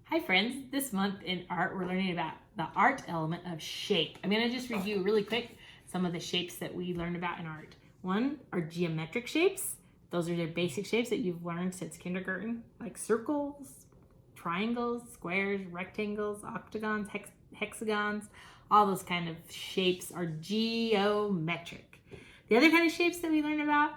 Hi friends, this month in art we're learning about the art element of shape. I'm going to just review really quick some of the shapes that we learned about in art. One are geometric shapes. Those are the basic shapes that you've learned since kindergarten, like circles, triangles, squares, rectangles, octagons, hexagons. All those kind of shapes are geometric. The other kind of shapes that we learn about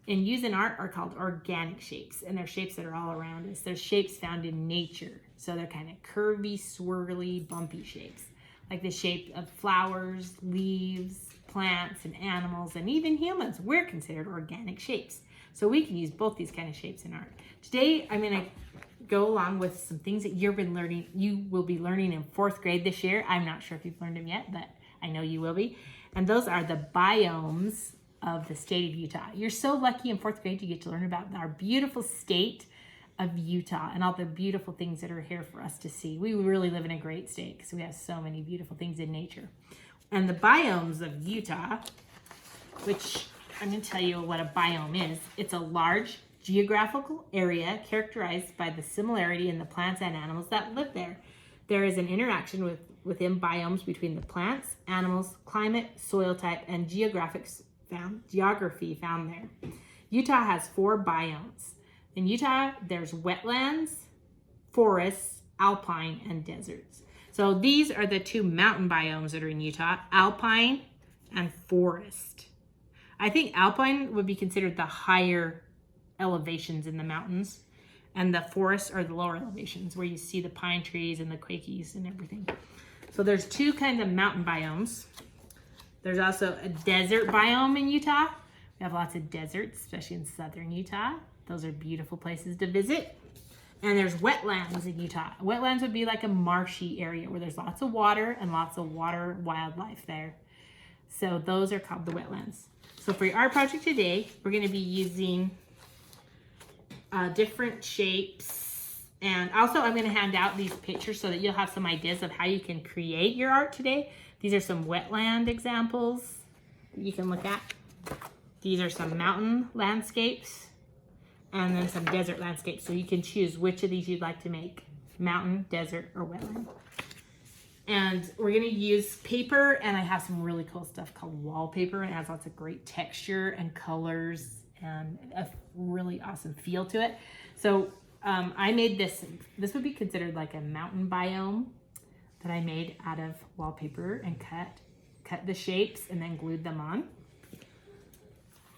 and use in art are called organic shapes, and they're shapes that are all around us. They're shapes found in nature. So they're kind of curvy, swirly, bumpy shapes, like the shape of flowers, leaves, plants, and animals, and even humans. We're considered organic shapes. So we can use both these kind of shapes in art. Today, I'm going to go along with some things that you will be learning in 4th grade this year. I'm not sure if you've learned them yet, but I know you will be. And those are the biomes of the state of Utah. You're so lucky in 4th grade you get to learn about our beautiful state of Utah and all the beautiful things that are here for us to see. We really live in a great state because we have so many beautiful things in nature. And the biomes of Utah, which I'm going to tell you what a biome is. It's a large geographical area characterized by the similarity in the plants and animals that live there. There is an interaction within biomes between the plants, animals, climate, soil type, and geography found there. Utah has 4 biomes. In Utah, there's wetlands, forests, alpine, and deserts. So these are the 2 mountain biomes that are in Utah, alpine and forest. I think alpine would be considered the higher elevations in the mountains, and the forests are the lower elevations where you see the pine trees and the quakies and everything. So there's 2 kinds of mountain biomes. There's also a desert biome in Utah. We have lots of deserts, especially in southern Utah. Those are beautiful places to visit. And there's wetlands in Utah. Wetlands would be like a marshy area where there's lots of water and lots of water wildlife there. So those are called the wetlands. So for your art project today, we're going to be using different shapes. And also I'm going to hand out these pictures so that you'll have some ideas of how you can create your art today. These are some wetland examples that you can look at. These are some mountain landscapes and then some desert landscapes. So you can choose which of these you'd like to make, mountain, desert, or wetland. And we're gonna use paper, and I have some really cool stuff called wallpaper. It has lots of great texture and colors and a really awesome feel to it. So I made this would be considered like a mountain biome that I made out of wallpaper and cut the shapes and then glued them on.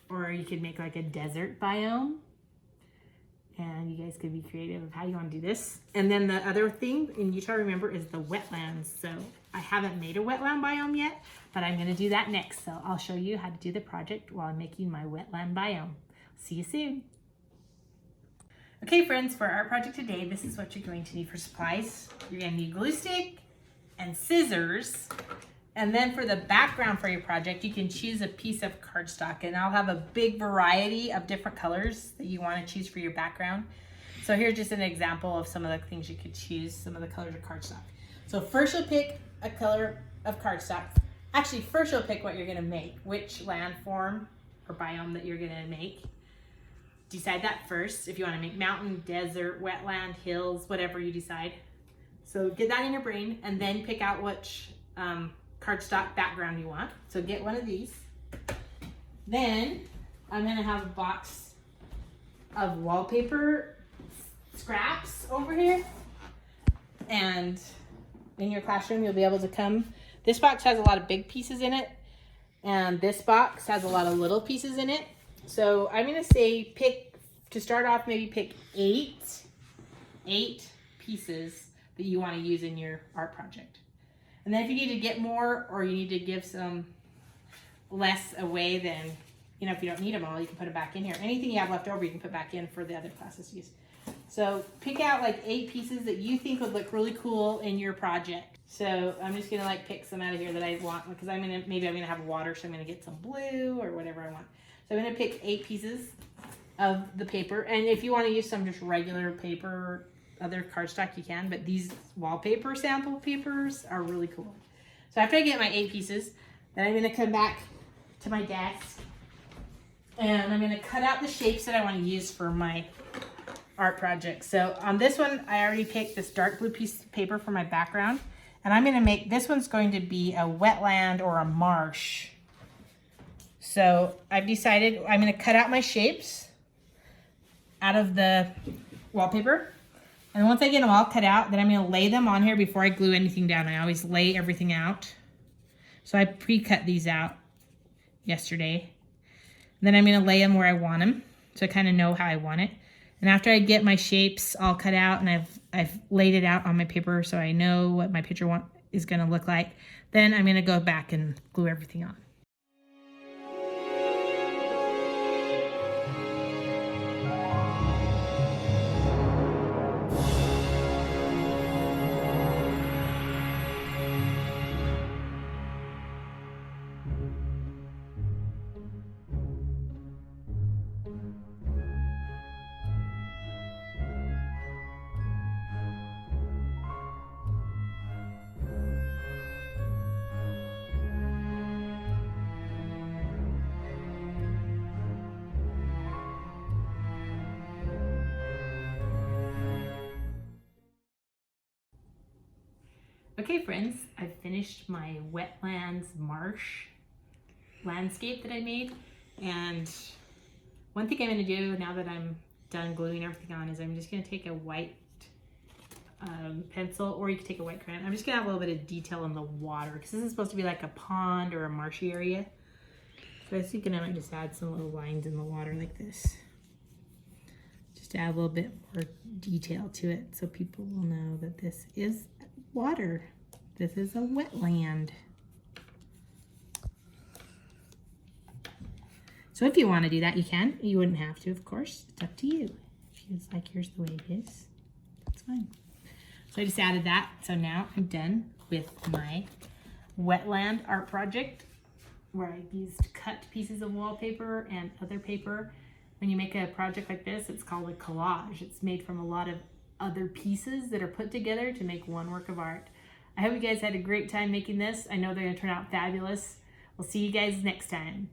Or you could make like a desert biome. And you guys could be creative of how you want to do this. And then the other thing in Utah, remember, is the wetlands. So I haven't made a wetland biome yet, but I'm going to do that next. So I'll show you how to do the project while I'm making my wetland biome. See you soon. Okay, friends, for our project today, this is what you're going to need for supplies. You're going to need glue stick and scissors. And then for the background for your project, you can choose a piece of cardstock, and I'll have a big variety of different colors that you want to choose for your background. So here's just an example of some of the things you could choose, some of the colors of cardstock. So first you'll pick a color of cardstock. Actually, first you'll pick what you're going to make, which landform or biome that you're going to make. Decide that first, if you want to make mountain, desert, wetland, hills, whatever you decide. So get that in your brain, and then pick out which cardstock background you want. So get one of these. Then I'm going to have a box of wallpaper scraps over here. And in your classroom, you'll be able to come. This box has a lot of big pieces in it, and this box has a lot of little pieces in it. So I'm going to say to start off, maybe pick 8 pieces that you want to use in your art project. And then if you need to get more, or you need to give some less away, then, if you don't need them all, you can put them back in here. Anything you have left over, you can put back in for the other classes to use. So pick out like 8 pieces that you think would look really cool in your project. So I'm just gonna pick some out of here that I want, because maybe I'm gonna have water, so I'm gonna get some blue or whatever I want. So I'm gonna pick 8 pieces of the paper. And if you want to use some just regular paper, other cardstock, you can, but these wallpaper sample papers are really cool. So after I get my 8 pieces, then I'm going to come back to my desk, and I'm going to cut out the shapes that I want to use for my art project. So on this one, I already picked this dark blue piece of paper for my background. And I'm gonna make, this one's going to be a wetland or a marsh. So I've decided I'm gonna cut out my shapes out of the wallpaper. And once I get them all cut out, then I'm gonna lay them on here before I glue anything down. I always lay everything out. So I pre-cut these out yesterday. And then I'm gonna lay them where I want them, so I kind of know how I want it. And after I get my shapes all cut out and I've laid it out on my paper so I know what my picture is gonna look like, then I'm gonna go back and glue everything on. Okay friends, I finished my wetlands marsh landscape that I made. And one thing I'm gonna do now that I'm done gluing everything on is I'm just gonna take a white pencil, or you can take a white crayon. I'm just gonna have a little bit of detail in the water because this is supposed to be like a pond or a marshy area. So I was thinking I might just add some little lines in the water like this. Just to add a little bit more detail to it so people will know that this is water. This is a wetland. So if you want to do that, you can. You wouldn't have to, of course. It's up to you. If you just like, here's the way it is, that's fine. So I just added that. So now I'm done with my wetland art project where I used cut pieces of wallpaper and other paper. When you make a project like this, it's called a collage. It's made from a lot of other pieces that are put together to make one work of art. I hope you guys had a great time making this. I know they're gonna turn out fabulous. We'll see you guys next time.